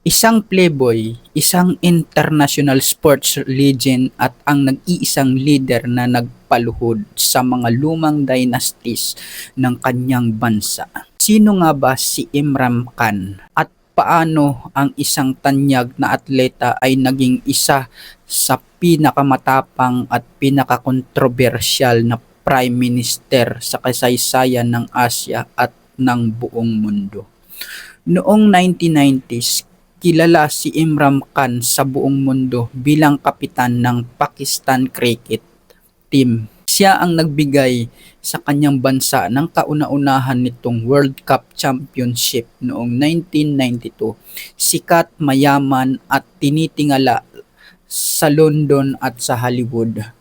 Isang playboy, isang international sports legend at ang nag-iisang leader na nagpaluhod sa mga lumang dynasties ng kanyang bansa. Sino nga ba si Imran Khan at paano ang isang tanyag na atleta ay naging isa sa pinakamatapang at pinakakontrobersyal na prime minister sa kasaysayan ng Asya at ng buong mundo? Noong 1990s, kilala si Imran Khan sa buong mundo bilang kapitan ng Pakistan Cricket Team. Siya ang nagbigay sa kanyang bansa ng kauna-unahan nitong World Cup Championship noong 1992. Sikat, mayaman at tinitingala sa London at sa Hollywood.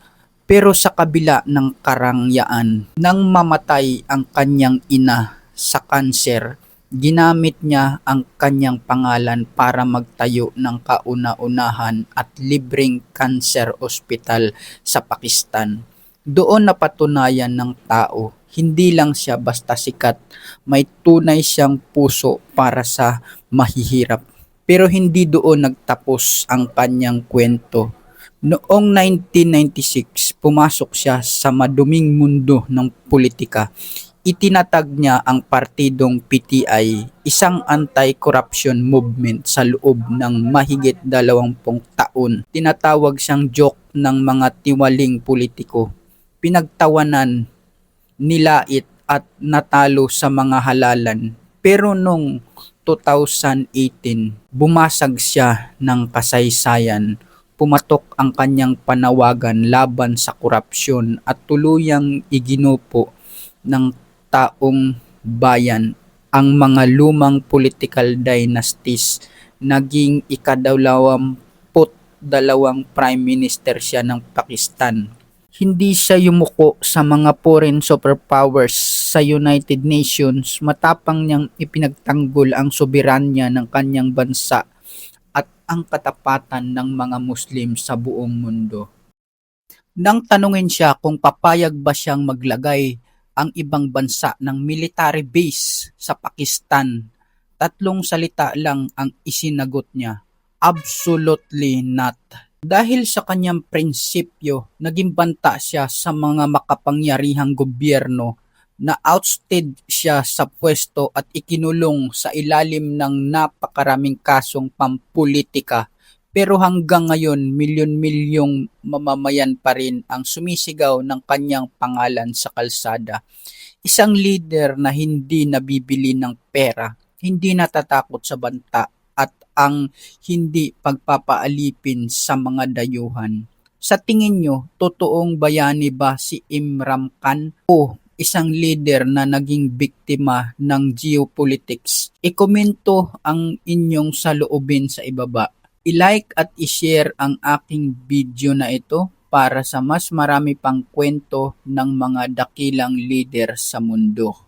Pero sa kabila ng karangyaan, nang mamatay ang kanyang ina sa kanser, ginamit niya ang kanyang pangalan para magtayo ng kauna-unahan at libreng cancer hospital sa Pakistan. Doon napatunayan ng tao, hindi lang siya basta sikat, may tunay siyang puso para sa mahihirap. Pero hindi doon nagtapos ang kanyang kwento. Noong 1996, pumasok siya sa maduming mundo ng politika. Itinatag niya ang partidong PTI, isang anti-corruption movement sa loob ng mahigit 20 taon. Tinatawag siyang joke ng mga tiwaling politiko. Pinagtawanan, nilait at natalo sa mga halalan. Pero noong 2018, bumasag siya ng kasaysayan. Pumatok ang kanyang panawagan laban sa korupsyon at tuluyang iginupo ng taong bayan ang mga lumang political dynasties. Naging ika-22 prime minister siya ng Pakistan. Hindi siya yumuko sa mga foreign superpowers sa United Nations. Matapang niyang ipinagtanggol ang soberanya ng kanyang bansa at ang katapatan ng mga Muslim sa buong mundo. Nang tanungin siya kung papayag ba siyang maglagay ang ibang bansa ng military base sa Pakistan, 3 salita lang ang isinagot niya: absolutely not. Dahil sa kanyang prinsipyo, naging banta siya sa mga makapangyarihang gobyerno, na ousted siya sa pwesto at ikinulong sa ilalim ng napakaraming kasong pampulitika. Pero hanggang ngayon, milyon-milyong mamamayan pa rin ang sumisigaw ng kanyang pangalan sa kalsada. Isang leader na hindi nabibili ng pera, hindi natatakot sa banta, at ang hindi pagpapaalipin sa mga dayuhan. Sa tingin nyo, totoong bayani ba si Imran Khan o isang leader na naging biktima ng geopolitics? Ikomento ang inyong saloobin sa ibaba. I-like at i-share ang aking video na ito para sa mas marami pang kwento ng mga dakilang leader sa mundo.